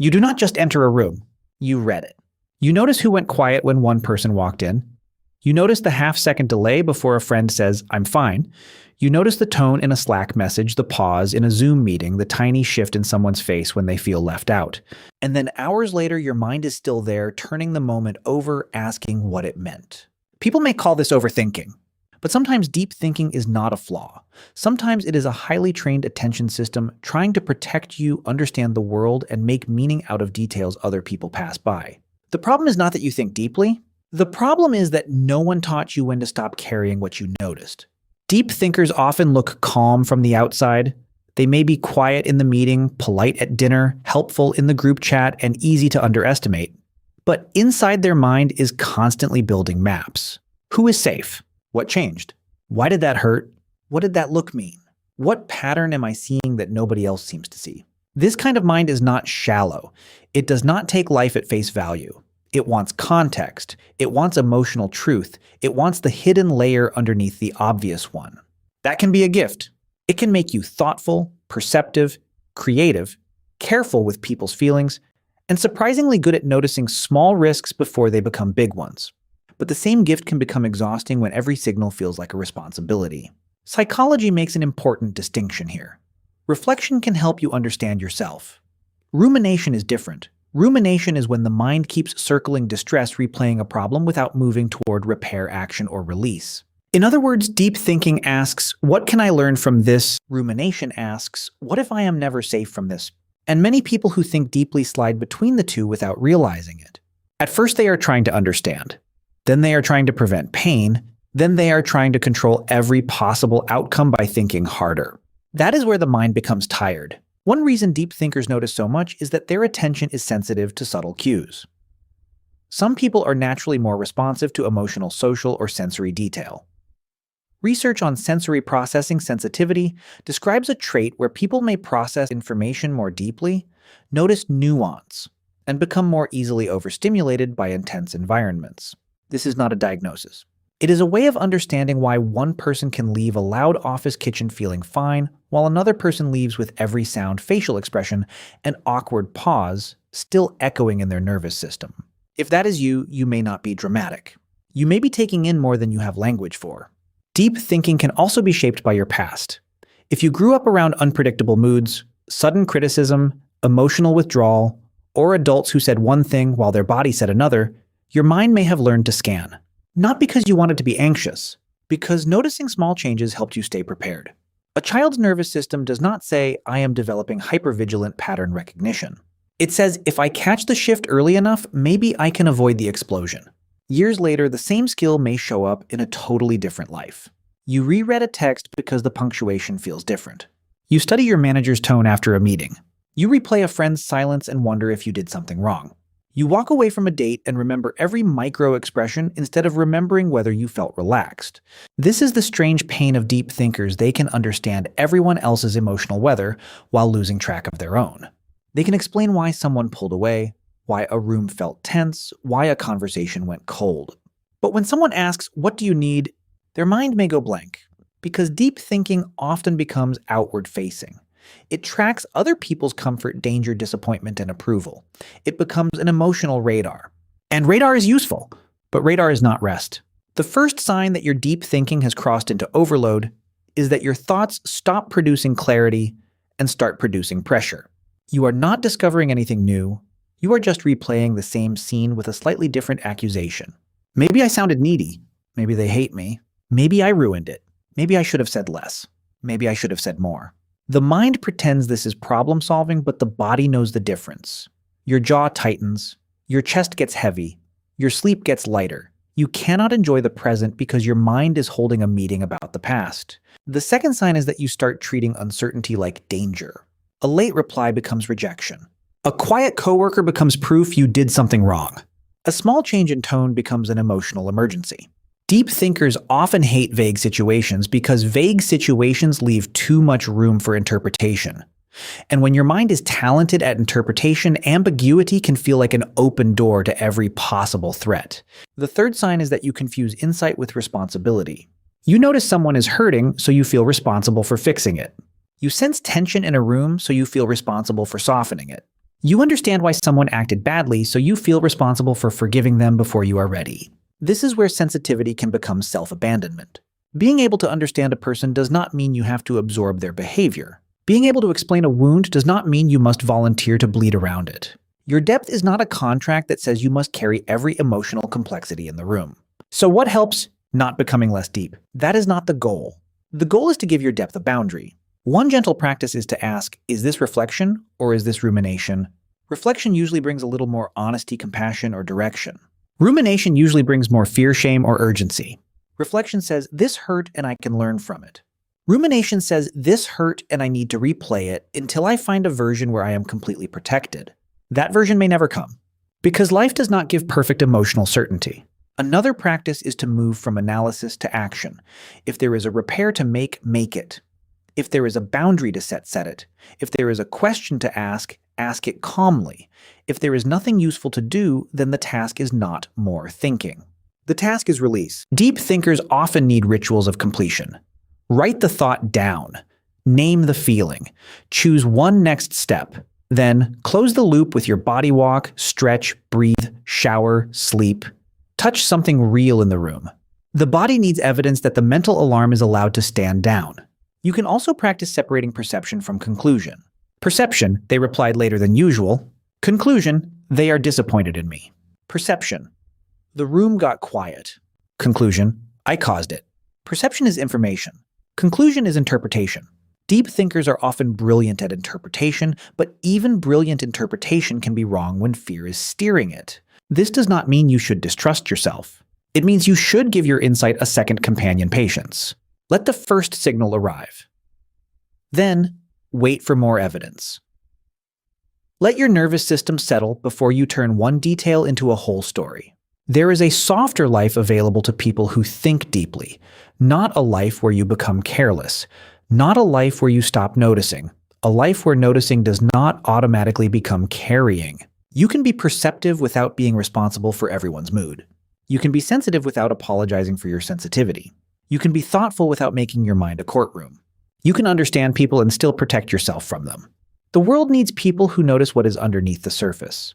You do not just enter a room, you read it. You notice who went quiet when one person walked in. You notice the half-second delay before a friend says, "I'm fine." You notice the tone in a Slack message, the pause in a Zoom meeting, the tiny shift in someone's face when they feel left out. And then hours later, your mind is still there, turning the moment over, asking what it meant. People may call this overthinking, but sometimes deep thinking is not a flaw. Sometimes it is a highly trained attention system trying to protect you, understand the world, and make meaning out of details other people pass by. The problem is not that you think deeply. The problem is that no one taught you when to stop carrying what you noticed. Deep thinkers often look calm from the outside. They may be quiet in the meeting, polite at dinner, helpful in the group chat, and easy to underestimate. But inside their mind is constantly building maps. Who is safe? What changed? Why did that hurt? What did that look mean? What pattern am I seeing that nobody else seems to see? This kind of mind is not shallow. It does not take life at face value. It wants context. It wants emotional truth. It wants the hidden layer underneath the obvious one. That can be a gift. It can make you thoughtful, perceptive, creative, careful with people's feelings, and surprisingly good at noticing small risks before they become big ones. But the same gift can become exhausting when every signal feels like a responsibility. Psychology makes an important distinction here. Reflection can help you understand yourself. Rumination is different. Rumination is when the mind keeps circling distress, replaying a problem without moving toward repair, action, or release. In other words, deep thinking asks, what can I learn from this? Rumination asks, what if I am never safe from this? And many people who think deeply slide between the two without realizing it. At first, they are trying to understand. Then they are trying to prevent pain. Then they are trying to control every possible outcome by thinking harder. That is where the mind becomes tired. One reason deep thinkers notice so much is that their attention is sensitive to subtle cues. Some people are naturally more responsive to emotional, social, or sensory detail. Research on sensory processing sensitivity describes a trait where people may process information more deeply, notice nuance, and become more easily overstimulated by intense environments. This is not a diagnosis. It is a way of understanding why one person can leave a loud office kitchen feeling fine, while another person leaves with every sound, facial expression, and awkward pause still echoing in their nervous system. If that is you, you may not be dramatic. You may be taking in more than you have language for. Deep thinking can also be shaped by your past. If you grew up around unpredictable moods, sudden criticism, emotional withdrawal, or adults who said one thing while their body said another, your mind may have learned to scan. Not because you wanted to be anxious, because noticing small changes helped you stay prepared. A child's nervous system does not say, I am developing hypervigilant pattern recognition. It says, if I catch the shift early enough, maybe I can avoid the explosion. Years later, the same skill may show up in a totally different life. You reread a text because the punctuation feels different. You study your manager's tone after a meeting. You replay a friend's silence and wonder if you did something wrong. You walk away from a date and remember every micro-expression instead of remembering whether you felt relaxed. This is the strange pain of deep thinkers. They can understand everyone else's emotional weather while losing track of their own. They can explain why someone pulled away, why a room felt tense, why a conversation went cold. But when someone asks, what do you need? Their mind may go blank, because deep thinking often becomes outward-facing. It tracks other people's comfort, danger, disappointment, and approval. It becomes an emotional radar. And radar is useful, but radar is not rest. The first sign that your deep thinking has crossed into overload is that your thoughts stop producing clarity and start producing pressure. You are not discovering anything new. You are just replaying the same scene with a slightly different accusation. Maybe I sounded needy. Maybe they hate me. Maybe I ruined it. Maybe I should have said less. Maybe I should have said more. The mind pretends this is problem-solving, but the body knows the difference. Your jaw tightens, your chest gets heavy, your sleep gets lighter. You cannot enjoy the present because your mind is holding a meeting about the past. The second sign is that you start treating uncertainty like danger. A late reply becomes rejection. A quiet coworker becomes proof you did something wrong. A small change in tone becomes an emotional emergency. Deep thinkers often hate vague situations because vague situations leave too much room for interpretation. And when your mind is talented at interpretation, ambiguity can feel like an open door to every possible threat. The third sign is that you confuse insight with responsibility. You notice someone is hurting, so you feel responsible for fixing it. You sense tension in a room, so you feel responsible for softening it. You understand why someone acted badly, so you feel responsible for forgiving them before you are ready. This is where sensitivity can become self-abandonment. Being able to understand a person does not mean you have to absorb their behavior. Being able to explain a wound does not mean you must volunteer to bleed around it. Your depth is not a contract that says you must carry every emotional complexity in the room. So what helps? Not becoming less deep. That is not the goal. The goal is to give your depth a boundary. One gentle practice is to ask, is this reflection or is this rumination? Reflection usually brings a little more honesty, compassion, or direction. Rumination usually brings more fear, shame, or urgency. Reflection says, this hurt and I can learn from it. Rumination says, this hurt and I need to replay it until I find a version where I am completely protected. That version may never come, because life does not give perfect emotional certainty. Another practice is to move from analysis to action. If there is a repair to make, make it. If there is a boundary to set, set it. If there is a question to ask, ask it calmly. If there is nothing useful to do, then the task is not more thinking. The task is release. Deep thinkers often need rituals of completion. Write the thought down. Name the feeling. Choose one next step. Then close the loop with your body walk, stretch, breathe, shower, sleep. Touch something real in the room. The body needs evidence that the mental alarm is allowed to stand down. You can also practice separating perception from conclusion. Perception, they replied later than usual. Conclusion, they are disappointed in me. Perception, the room got quiet. Conclusion, I caused it. Perception is information. Conclusion is interpretation. Deep thinkers are often brilliant at interpretation, but even brilliant interpretation can be wrong when fear is steering it. This does not mean you should distrust yourself. It means you should give your insight a second companion, patience. Let the first signal arrive. Then, wait for more evidence. Let your nervous system settle before you turn one detail into a whole story. There is a softer life available to people who think deeply, not a life where you become careless, not a life where you stop noticing, a life where noticing does not automatically become carrying. You can be perceptive without being responsible for everyone's mood. You can be sensitive without apologizing for your sensitivity. You can be thoughtful without making your mind a courtroom. You can understand people and still protect yourself from them. The world needs people who notice what is underneath the surface.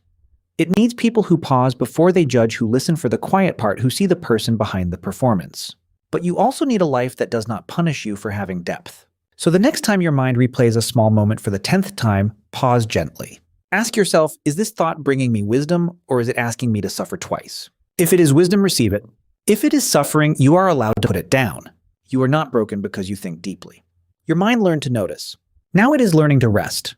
It needs people who pause before they judge, who listen for the quiet part, who see the person behind the performance. But you also need a life that does not punish you for having depth. So the next time your mind replays a small moment for the 10th time, pause gently. Ask yourself, is this thought bringing me wisdom, or is it asking me to suffer twice? If it is wisdom, receive it. If it is suffering, you are allowed to put it down. You are not broken because you think deeply. Your mind learned to notice. Now it is learning to rest.